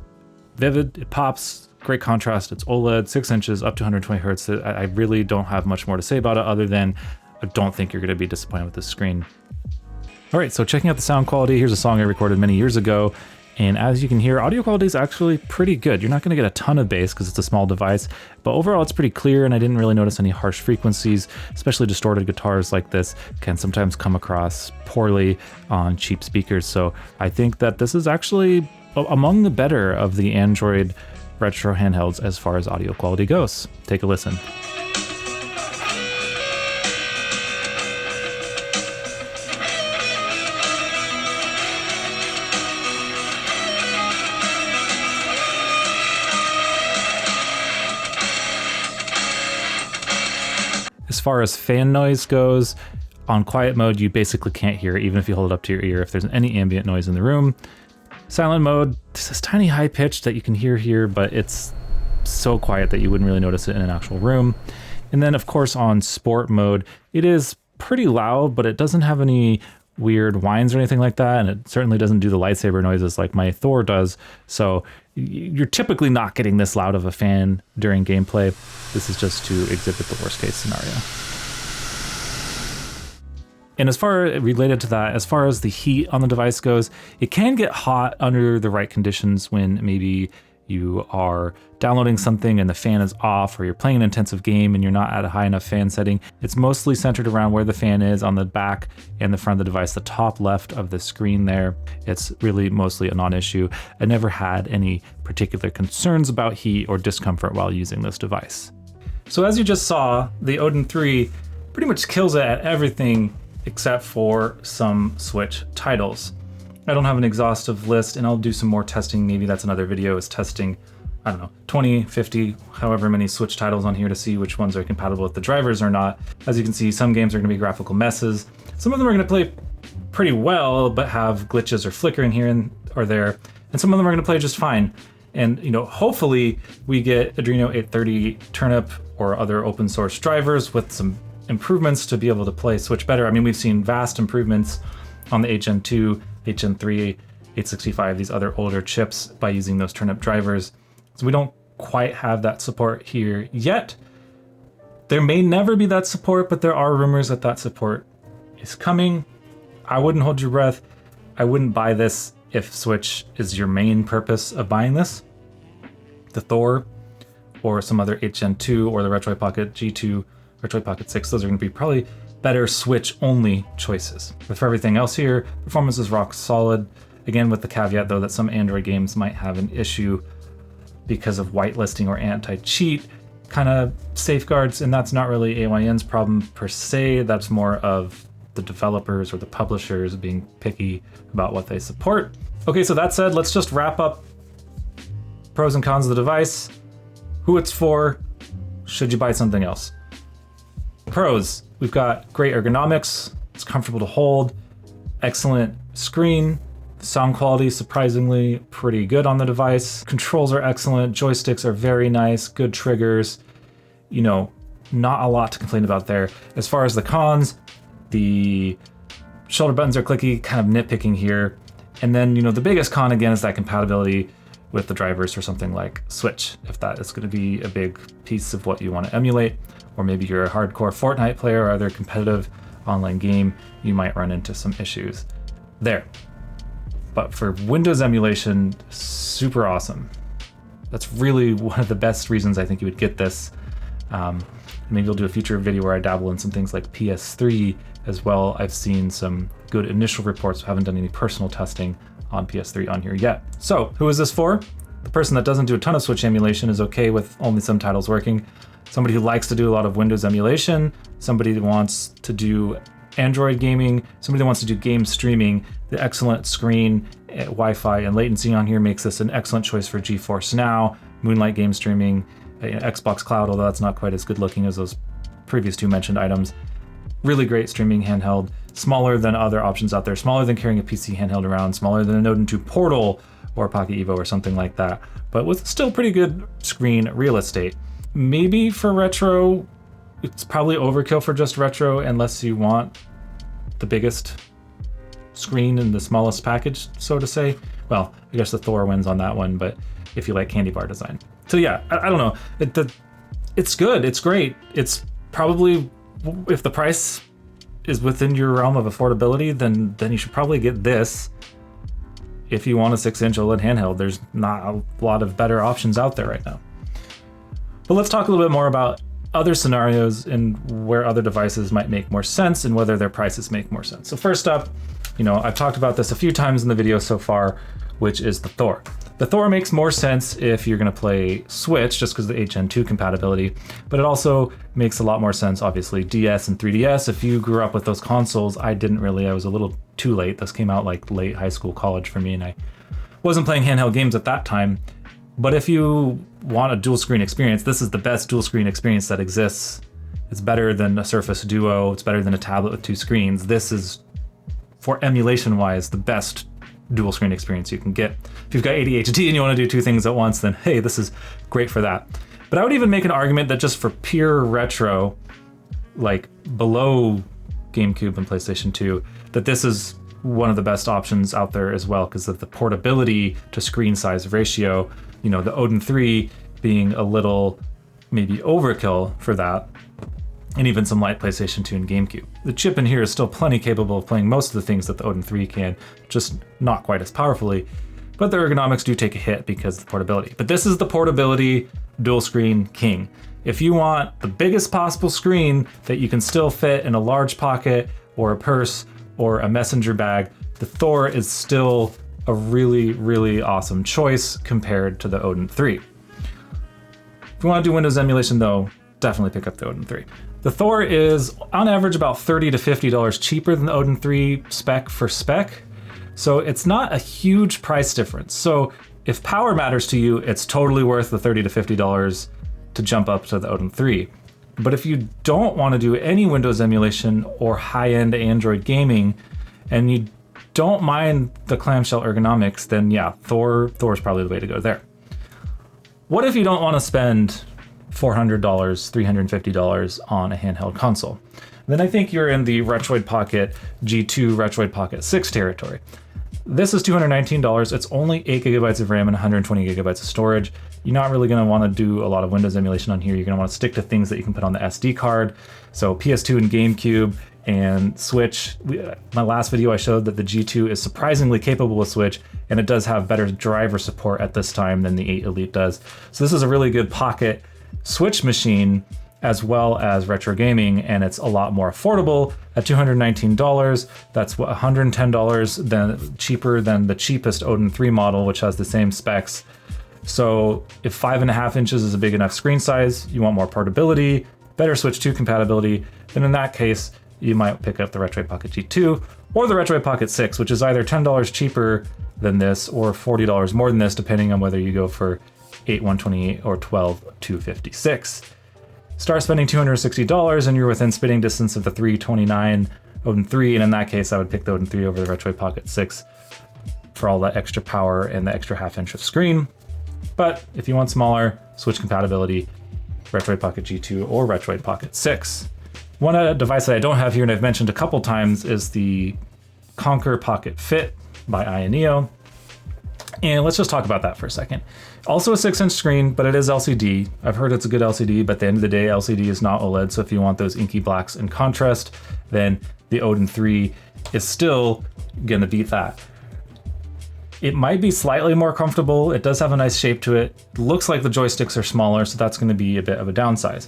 vivid, it pops, great contrast, it's OLED, 6 inches, up to 120 hertz. I really don't have much more to say about it other than I don't think you're gonna be disappointed with this screen. All right, so checking out the sound quality, here's a song I recorded many years ago. And as you can hear, audio quality is actually pretty good. You're not gonna get a ton of bass because it's a small device, but overall it's pretty clear and I didn't really notice any harsh frequencies, especially distorted guitars like this can sometimes come across poorly on cheap speakers. So I think that this is actually among the better of the Android retro handhelds as far as audio quality goes. Take a listen. As far as fan noise goes, on quiet mode, you basically can't hear it, even if you hold it up to your ear if there's any ambient noise in the room. Silent mode, this is tiny high pitch that you can hear here, but it's so quiet that you wouldn't really notice it in an actual room. And then of course on sport mode, it is pretty loud, but it doesn't have any weird whines or anything like that. And it certainly doesn't do the lightsaber noises like my Thor does. So you're typically not getting this loud of a fan during gameplay. This is just to exhibit the worst case scenario. And as far related to that, as far as the heat on the device goes, it can get hot under the right conditions when maybe you are downloading something and the fan is off, or you're playing an intensive game and you're not at a high enough fan setting. It's mostly centered around where the fan is on the back and the front of the device, the top left of the screen there. It's really mostly a non-issue. I never had any particular concerns about heat or discomfort while using this device. So as you just saw, the Odin 3 pretty much kills it at everything except for some Switch titles. I don't have an exhaustive list, and I'll do some more testing. Maybe that's another video, is testing, I don't know, 20, 50, however many Switch titles on here to see which ones are compatible with the drivers or not. As you can see, some games are gonna be graphical messes. Some of them are gonna play pretty well, but have glitches or flickering here and or there. And some of them are gonna play just fine. And you know, hopefully we get Adreno 830 Turnip or other open source drivers with some improvements to be able to play Switch better. I mean, we've seen vast improvements on the HN2, HN3, 865, these other older chips by using those Turnip drivers. So we don't quite have that support here yet. There may never be that support, but there are rumors that that support is coming. I wouldn't hold your breath. I wouldn't buy this if Switch is your main purpose of buying this. The Thor or some other HN2 or the Retroid Pocket G2, Retroid Pocket 6, those are going to be probably better Switch-only choices. But for everything else here, performance is rock solid. Again, with the caveat, though, that some Android games might have an issue because of whitelisting or anti-cheat kind of safeguards, and that's not really AYN's problem per se. That's more of the developers or the publishers being picky about what they support. Okay, so that said, let's just wrap up pros and cons of the device, who it's for, should you buy something else. pros, we've got great ergonomics, it's comfortable to hold, excellent screen, sound quality surprisingly pretty good on the device, controls are excellent, joysticks are very nice, good triggers, you know, not a lot to complain about there. As far as the cons, the shoulder buttons are clicky, kind of nitpicking here. And then, you know, the biggest con again is that compatibility with the drivers for something like Switch, if that is going to be a big piece of what you want to emulate, or maybe you're a hardcore Fortnite player or other competitive online game, you might run into some issues there. But for Windows emulation, super awesome. That's really one of the best reasons I think you would get this. Maybe I'll do a future video where I dabble in some things like PS3 as well. I've seen some good initial reports. I haven't done any personal testing on PS3 on here yet. So who is this for? The person that doesn't do a ton of Switch emulation is okay with only some titles working. Somebody who likes to do a lot of Windows emulation, somebody that wants to do Android gaming, somebody that wants to do game streaming. The excellent screen, Wi-Fi, and latency on here makes this an excellent choice for GeForce Now, Moonlight game streaming, Xbox Cloud, although that's not quite as good looking as those previous two mentioned items. Really great streaming handheld, smaller than other options out there, smaller than carrying a PC handheld around, smaller than an Odin 2 Portal or Pocket Evo or something like that, but with still pretty good screen real estate. Maybe for retro, it's probably overkill for just retro unless you want the biggest screen in the smallest package, so to say. Well, I guess the Thor wins on that one, but if you like candy bar design. So yeah, I don't know. It's good, it's great. It's probably, if the price is within your realm of affordability, then you should probably get this. If you want a 6-inch OLED handheld, there's not a lot of better options out there right now. But let's talk a little bit more about other scenarios and where other devices might make more sense and whether their prices make more sense. So first up, you know, I've talked about this a few times in the video so far, which is the Thor. The Thor makes more sense if you're going to play Switch, just because of the HN2 compatibility, but it also makes a lot more sense, obviously, DS and 3DS. If you grew up with those consoles, I didn't really, I was a little too late. This came out like late high school, college for me, and I wasn't playing handheld games at that time. But if you want a dual screen experience, this is the best dual screen experience that exists. It's better than a Surface Duo, it's better than a tablet with two screens. This is, for emulation-wise, the best dual screen experience you can get. If you've got ADHD and you want to do two things at once, then hey, this is great for that. But I would even make an argument that just for pure retro, like below GameCube and PlayStation 2, that this is one of the best options out there as well because of the portability to screen size ratio. You know, the Odin 3 being a little maybe overkill for that, and even some light PlayStation 2 and GameCube. The chip in here is still plenty capable of playing most of the things that the Odin 3 can, just not quite as powerfully, but the ergonomics do take a hit because of the portability. But this is the portability dual screen king. If you want the biggest possible screen that you can still fit in a large pocket or a purse or a messenger bag, the Thor is still a really, really awesome choice compared to the Odin 3. If you want to do Windows emulation though, definitely pick up the Odin 3. The Thor is on average about $30 to $50 cheaper than the Odin 3 spec for spec, so it's not a huge price difference. So if power matters to you, it's totally worth the $30 to $50 to jump up to the Odin 3. But if you don't want to do any Windows emulation or high-end Android gaming, and you don't mind the clamshell ergonomics, then yeah, Thor's probably the way to go there. What if you don't want to spend $400, $350 on a handheld console? Then I think you're in the Retroid Pocket G2, Retroid Pocket 6 territory. This is $219. It's only 8 gigabytes of RAM and 120 gigabytes of storage. You're not really going to want to do a lot of Windows emulation on here. You're going to want to stick to things that you can put on the SD card. So PS2 and GameCube and Switch. My last video I showed that the G2 is surprisingly capable with Switch, and it does have better driver support at this time than the 8 Elite does. So this is a really good pocket Switch machine as well as retro gaming, and it's a lot more affordable at $219. That's $110 cheaper than the cheapest Odin 3 model, which has the same specs. So if 5.5 inches is a big enough screen size, you want more portability, better Switch 2 compatibility, then in that case, you might pick up the Retroid Pocket G2 or the Retroid Pocket 6, which is either $10 cheaper than this or $40 more than this, depending on whether you go for 8 128 or 12 256. start spending $260 and you're within spitting distance of the 329 Odin 3, and in that case I would pick the Odin 3 over the Retroid Pocket 6 for all that extra power and the extra half-inch of screen. But if you want smaller, Switch compatibility, Retroid Pocket G2 or Retroid Pocket 6. One device that I don't have here and I've mentioned a couple times is the Conquer Pocket Fit by AYN. And let's just talk about that for a second. Also a 6-inch screen, but it is LCD. I've heard it's a good LCD, but at the end of the day, LCD is not OLED. So if you want those inky blacks and contrast, then the Odin 3 is still gonna beat that. It might be slightly more comfortable. It does have a nice shape to it. Looks like the joysticks are smaller, so that's gonna be a bit of a downsize.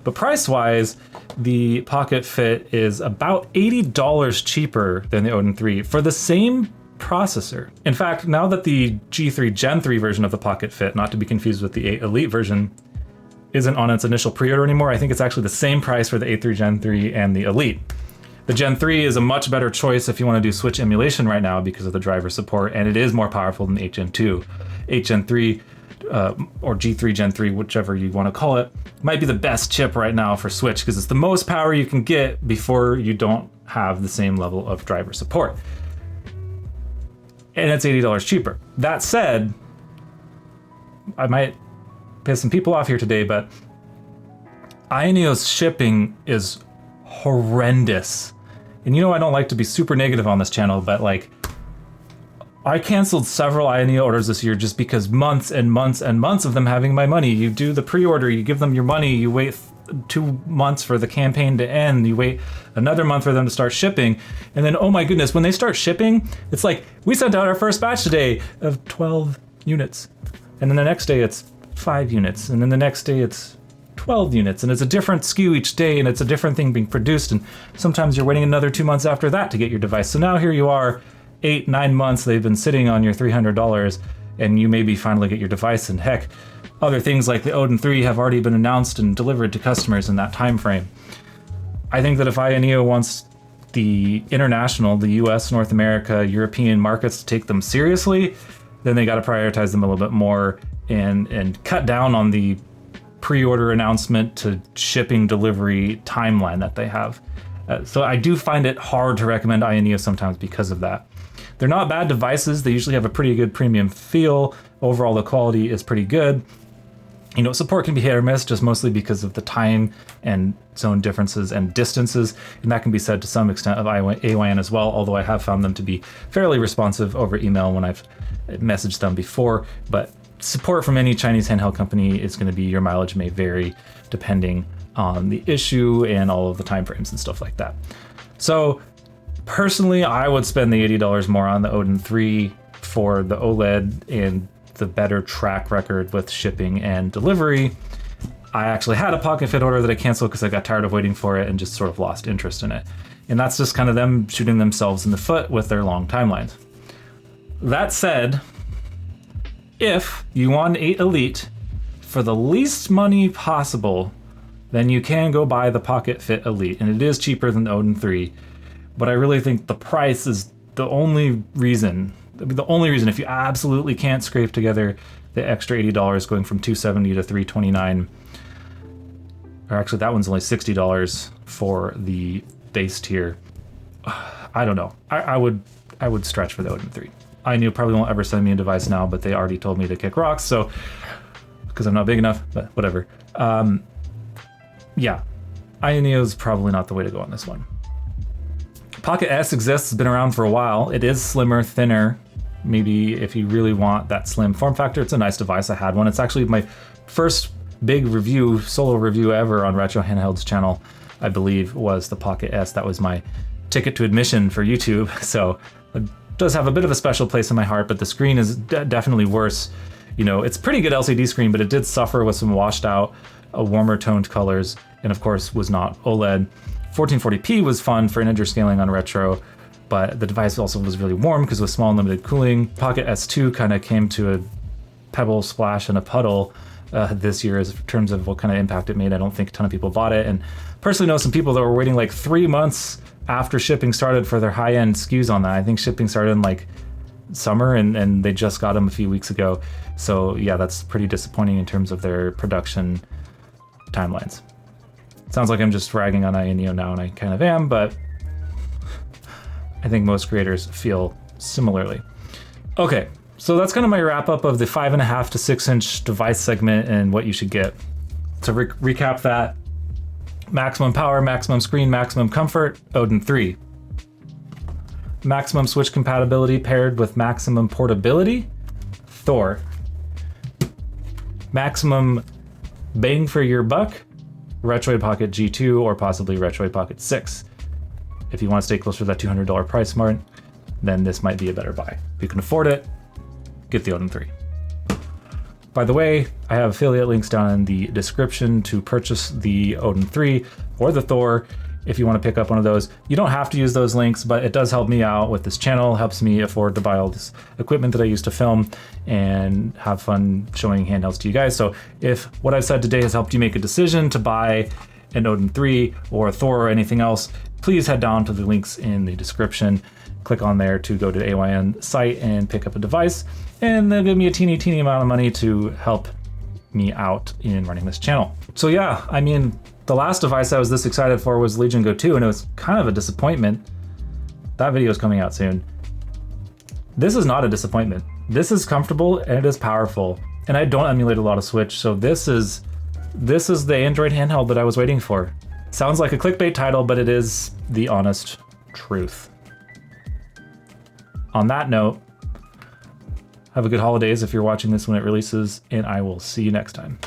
But price-wise, the Pocket Fit is about $80 cheaper than the Odin 3 for the same processor. In fact, now that the G3 Gen 3 version of the Pocket Fit, not to be confused with the 8 Elite version, isn't on its initial pre-order anymore, I think it's actually the same price for the 8.3 Gen 3 and the Elite. The Gen 3 is a much better choice if you want to do Switch emulation right now because of the driver support, and it is more powerful than 8 Gen 2. 8 Gen 3 or G3 Gen 3, whichever you want to call it, might be the best chip right now for Switch because it's the most power you can get before you don't have the same level of driver support. And it's $80 cheaper. That said, I might piss some people off here today, but AYN's shipping is horrendous. And you know I don't like to be super negative on this channel, but like, I canceled several AYN orders this year just because months and months and months of them having my money. You do the pre-order, you give them your money, you wait 2 months for the campaign to end, you wait another month for them to start shipping, and then oh my goodness, when they start shipping, it's like, we sent out our first batch today of 12 units, and then the next day it's 5 units, and then the next day it's 12 units, and it's a different SKU each day, and it's a different thing being produced, and sometimes you're waiting another 2 months after that to get your device. So now here you are, 8-9 months they've been sitting on your $300, and you maybe finally get your device, and heck, other things like the Odin 3 have already been announced and delivered to customers in that time frame. I think that if AYN wants the international, the US, North America, European markets to take them seriously, then they got to prioritize them a little bit more and cut down on the pre-order announcement to shipping delivery timeline that they have. So I do find it hard to recommend AYN sometimes because of that. They're not bad devices. They usually have a pretty good premium feel. Overall, the quality is pretty good. You know, support can be hit or miss just mostly because of the time and zone differences and distances, and that can be said to some extent of AYN as well, although I have found them to be fairly responsive over email when I've messaged them before. But support from any Chinese handheld company is going to be, your mileage may vary depending on the issue and all of the timeframes and stuff like that. So personally, I would spend the $80 more on the Odin 3 for the OLED and the better track record with shipping and delivery. I actually had a Pocket Fit order that I canceled because I got tired of waiting for it and just sort of lost interest in it. And that's just kind of them shooting themselves in the foot with their long timelines. That said, if you want 8 Elite for the least money possible, then you can go buy the Pocket Fit Elite, and it is cheaper than the Odin 3. But I really think the price is the only reason. If you absolutely can't scrape together the extra $80 going from $270 to $329, or actually that one's only $60 for the base tier. I don't know. I would stretch for the Odin 3. I knew probably won't ever send me a device now, but they already told me to kick rocks, so because I'm not big enough, but whatever. Yeah, AYN is probably not the way to go on this one. Pocket S exists, has been around for a while. It is slimmer, thinner. Maybe if you really want that slim form factor, it's a nice device. I had one. It's actually my first big review, solo review ever on Retro Handheld's channel, I believe, was the Pocket S. That was my ticket to admission for YouTube. So it does have a bit of a special place in my heart, but the screen is definitely worse. You know, it's pretty good LCD screen, but it did suffer with some washed out, warmer toned colors, and of course was not OLED. 1440p was fun for integer scaling on Retro, but the device also was really warm because it was small and limited cooling. Pocket S2 kind of came to a pebble, splash, and a puddle this year in terms of what kind of impact it made. I don't think a ton of people bought it, and personally know some people that were waiting like 3 months after shipping started for their high-end SKUs on that. I think shipping started in like summer, and they just got them a few weeks ago. So yeah, that's pretty disappointing in terms of their production timelines. Sounds like I'm just ragging on AYN now, and I kind of am, but I think most creators feel similarly. Okay, so that's kind of my wrap up of the 5.5 to 6 inch device segment and what you should get. To recap that, maximum power, maximum screen, maximum comfort, Odin 3. Maximum Switch compatibility paired with maximum portability, Thor. Maximum bang for your buck, Retroid Pocket G2 or possibly Retroid Pocket 6. If you want to stay closer to that $200 price mark, then this might be a better buy. If you can afford it, get the Odin 3. By the way, I have affiliate links down in the description to purchase the Odin 3 or the Thor if you want to pick up one of those. You don't have to use those links, but it does help me out with this channel, helps me afford to buy all this equipment that I use to film and have fun showing handhelds to you guys. So if what I've said today has helped you make a decision to buy an Odin 3 or a Thor or anything else, please head down to the links in the description. Click on there to go to the AYN site and pick up a device, and they'll give me a teeny amount of money to help me out in running this channel. So yeah, I mean, the last device I was this excited for was Legion Go 2, and it was kind of a disappointment. That video is coming out soon. This is not a disappointment. This is comfortable and it is powerful, and I don't emulate a lot of Switch, so this is the Android handheld that I was waiting for. Sounds like a clickbait title, but it is the honest truth. On that note, have a good holidays if you're watching this when it releases, and I will see you next time.